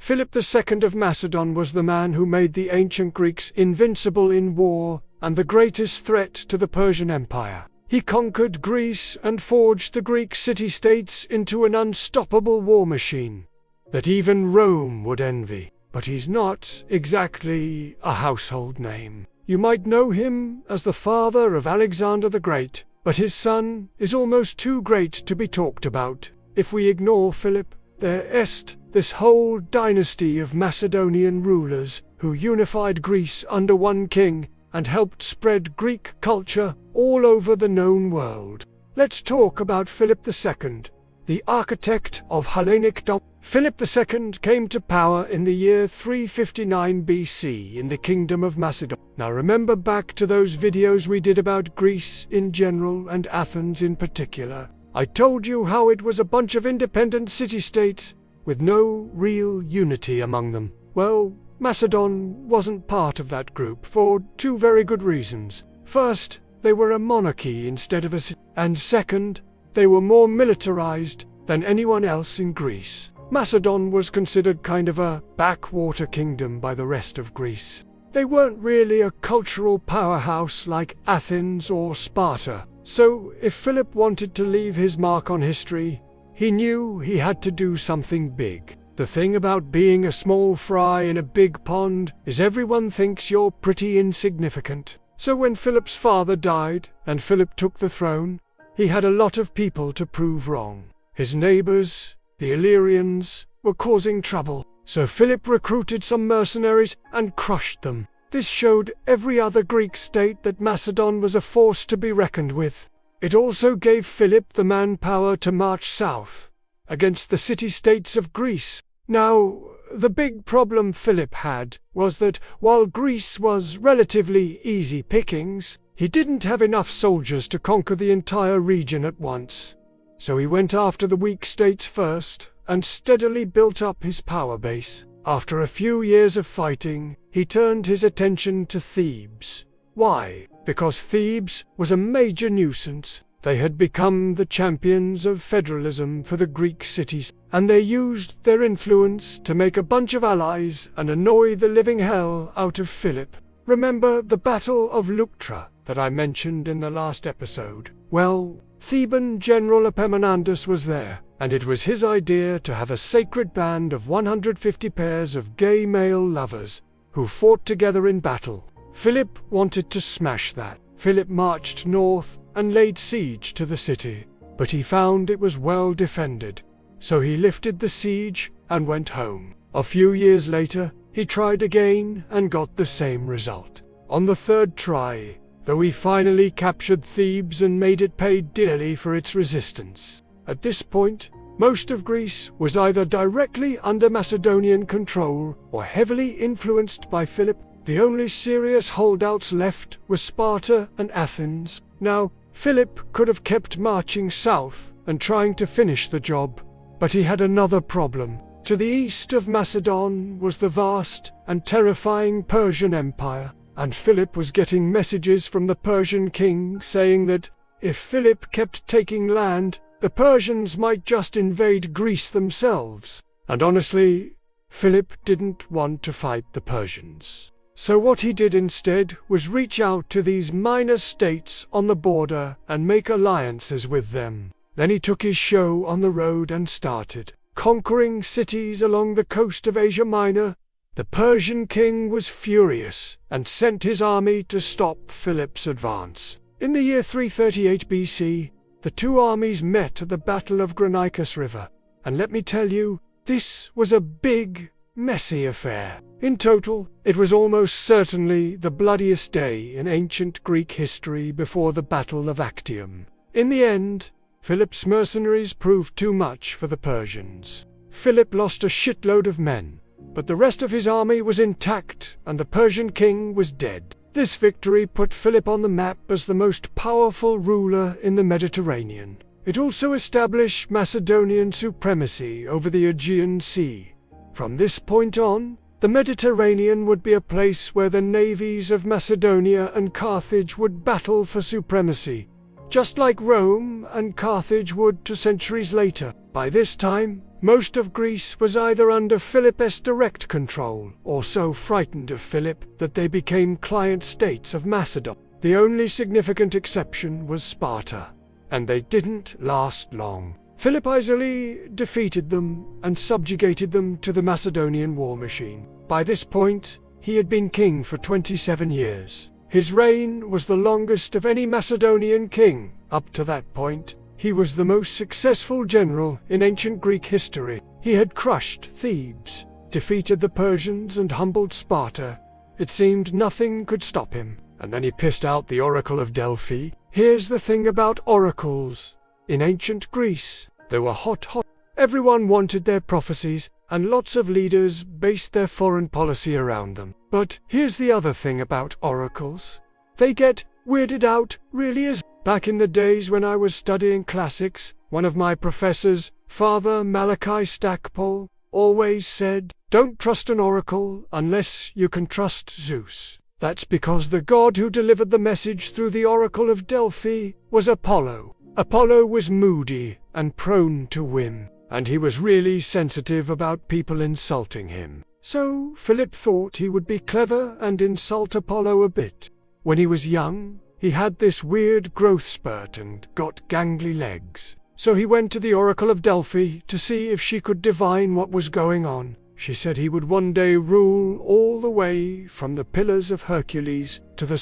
Philip II of Macedon was the man who made the ancient Greeks invincible in war and the greatest threat to the Persian Empire. He conquered Greece and forged the Greek city-states into an unstoppable war machine that even Rome would envy. But he's not exactly a household name. You might know him as the father of Alexander the Great, but his son is almost too great to be talked about. If we ignore Philip, there est this whole dynasty of Macedonian rulers who unified Greece under one king and helped spread Greek culture all over the known world. Let's talk about Philip II, the architect of Hellenic Domination. Philip II came to power in the year 359 BC in the Kingdom of Macedon. Now remember back to those videos we did about Greece in general and Athens in particular. I told you how it was a bunch of independent city-states with no real unity among them. Well, Macedon wasn't part of that group for two very good reasons. First, they were a monarchy instead of a city, and second, they were more militarized than anyone else in Greece. Macedon was considered kind of a backwater kingdom by the rest of Greece. They weren't really a cultural powerhouse like Athens or Sparta. So if Philip wanted to leave his mark on history, he knew he had to do something big. The thing about being a small fry in a big pond is everyone thinks you're pretty insignificant. So when Philip's father died and Philip took the throne, he had a lot of people to prove wrong. His neighbors, the Illyrians, were causing trouble, so Philip recruited some mercenaries and crushed them. This showed every other Greek state that Macedon was a force to be reckoned with. It also gave Philip the manpower to march south against the city-states of Greece. Now, the big problem Philip had was that while Greece was relatively easy pickings, he didn't have enough soldiers to conquer the entire region at once. So he went after the weak states first and steadily built up his power base. After a few years of fighting, he turned his attention to Thebes. Why? Because Thebes was a major nuisance. They had become the champions of federalism for the Greek cities, and they used their influence to make a bunch of allies and annoy the living hell out of Philip. Remember the Battle of Leuctra that I mentioned in the last episode? Well, Theban General Epaminondas was there, and it was his idea to have a sacred band of 150 pairs of gay male lovers who fought together in battle. Philip wanted to smash that. Philip marched north and laid siege to the city, but he found it was well defended, so he lifted the siege and went home. A few years later, he tried again and got the same result. On the third try, though, he finally captured Thebes and made it pay dearly for its resistance. At this point, most of Greece was either directly under Macedonian control or heavily influenced by Philip. The only serious holdouts left were Sparta and Athens. Now, Philip could have kept marching south and trying to finish the job, but he had another problem. To the east of Macedon was the vast and terrifying Persian Empire, and Philip was getting messages from the Persian king saying that if Philip kept taking land, the Persians might just invade Greece themselves. And honestly, Philip didn't want to fight the Persians. So what he did instead was reach out to these minor states on the border and make alliances with them. Then he took his show on the road and started conquering cities along the coast of Asia Minor. The Persian king was furious and sent his army to stop Philip's advance. In the year 338 BC, the two armies met at the Battle of Granicus River, and let me tell you, this was a big, messy affair. In total, it was almost certainly the bloodiest day in ancient Greek history before the Battle of Actium. In the end, Philip's mercenaries proved too much for the Persians. Philip lost a shitload of men, but the rest of his army was intact and the Persian king was dead. This victory put Philip on the map as the most powerful ruler in the Mediterranean. It also established Macedonian supremacy over the Aegean Sea. From this point on, the Mediterranean would be a place where the navies of Macedonia and Carthage would battle for supremacy, just like Rome and Carthage would 2 centuries later. By this time, most of Greece was either under Philip's direct control, or so frightened of Philip that they became client states of Macedon. The only significant exception was Sparta, and they didn't last long. Philip easily defeated them and subjugated them to the Macedonian war machine. By this point, he had been king for 27 years. His reign was the longest of any Macedonian king. Up to that point, he was the most successful general in ancient Greek history. He had crushed Thebes, defeated the Persians, and humbled Sparta. It seemed nothing could stop him. And then he pissed out the Oracle of Delphi. Here's the thing about oracles. In ancient Greece, they were hot. Everyone wanted their prophecies, and lots of leaders based their foreign policy around them. But here's the other thing about oracles. They get weirded out, really. As back in the days when I was studying classics, one of my professors, Father Malachi Stackpole, always said, "Don't trust an oracle unless you can trust Zeus." That's because the god who delivered the message through the Oracle of Delphi was Apollo. Apollo was moody and prone to whim, and he was really sensitive about people insulting him. So Philip thought he would be clever and insult Apollo a bit. When he was young, he had this weird growth spurt and got gangly legs. So he went to the Oracle of Delphi to see if she could divine what was going on. She said he would one day rule all the way from the Pillars of Hercules to the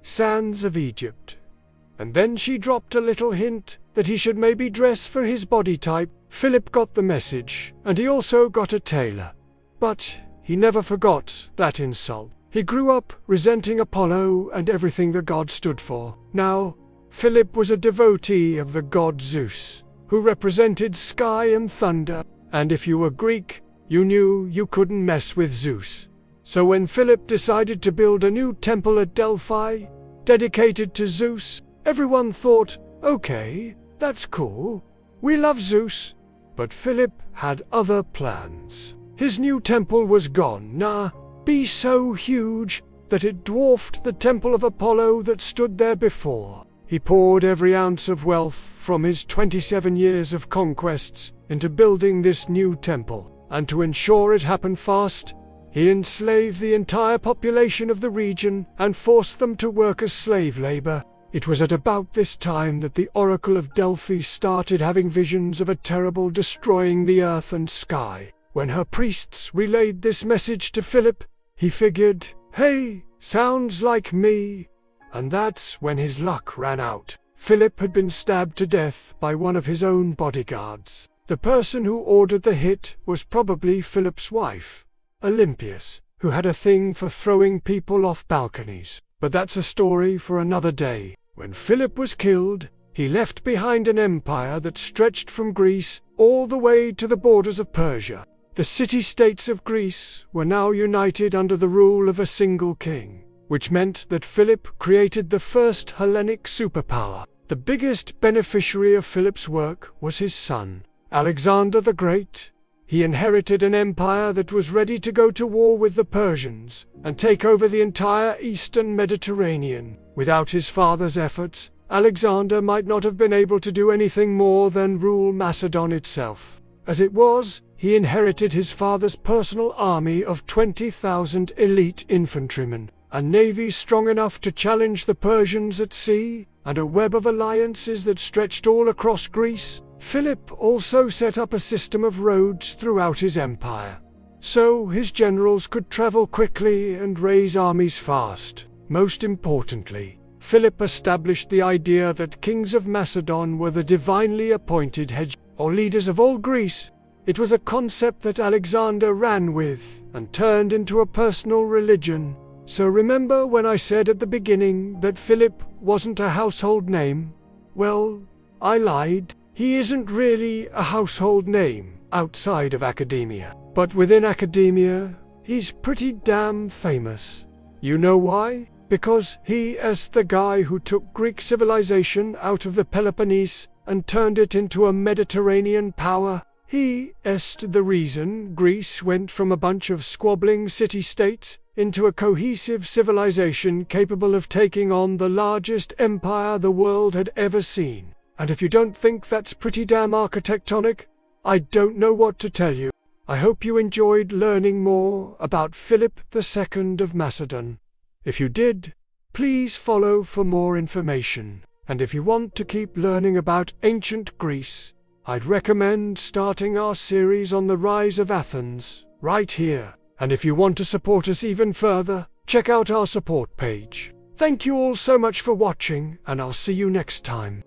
sands of Egypt. And then she dropped a little hint that he should maybe dress for his body type. Philip got the message, and he also got a tailor. But he never forgot that insult. He grew up resenting Apollo and everything the god stood for. Now, Philip was a devotee of the god Zeus, who represented sky and thunder, and if you were Greek, you knew you couldn't mess with Zeus. So when Philip decided to build a new temple at Delphi, dedicated to Zeus, everyone thought, okay, that's cool. We love Zeus. But Philip had other plans. His new temple was gonna be so huge that it dwarfed the temple of Apollo that stood there before. He poured every ounce of wealth from his 27 years of conquests into building this new temple. And to ensure it happened fast, he enslaved the entire population of the region and forced them to work as slave labor. It was at about this time that the Oracle of Delphi started having visions of a terrible destroying the earth and sky. When her priests relayed this message to Philip, he figured, hey, sounds like me. And that's when his luck ran out. Philip had been stabbed to death by one of his own bodyguards. The person who ordered the hit was probably Philip's wife, Olympias, who had a thing for throwing people off balconies. But that's a story for another day. When Philip was killed, he left behind an empire that stretched from Greece all the way to the borders of Persia. The city-states of Greece were now united under the rule of a single king, which meant that Philip created the first Hellenic superpower. The biggest beneficiary of Philip's work was his son, Alexander the Great. He inherited an empire that was ready to go to war with the Persians and take over the entire eastern Mediterranean. Without his father's efforts, Alexander might not have been able to do anything more than rule Macedon itself. As it was, he inherited his father's personal army of 20,000 elite infantrymen, a navy strong enough to challenge the Persians at sea, and a web of alliances that stretched all across Greece. Philip also set up a system of roads throughout his empire, so his generals could travel quickly and raise armies fast. Most importantly, Philip established the idea that kings of Macedon were the divinely appointed heads or leaders of all Greece. It was a concept that Alexander ran with and turned into a personal religion. So remember when I said at the beginning that Philip wasn't a household name? Well, I lied. He isn't really a household name outside of academia. But within academia, he's pretty damn famous. You know why? Because he is the guy who took Greek civilization out of the Peloponnese and turned it into a Mediterranean power. He is the reason Greece went from a bunch of squabbling city-states into a cohesive civilization capable of taking on the largest empire the world had ever seen. And if you don't think that's pretty damn architectonic, I don't know what to tell you. I hope you enjoyed learning more about Philip II of Macedon. If you did, please follow for more information. And if you want to keep learning about ancient Greece, I'd recommend starting our series on the rise of Athens right here. And if you want to support us even further, check out our support page. Thank you all so much for watching, and I'll see you next time.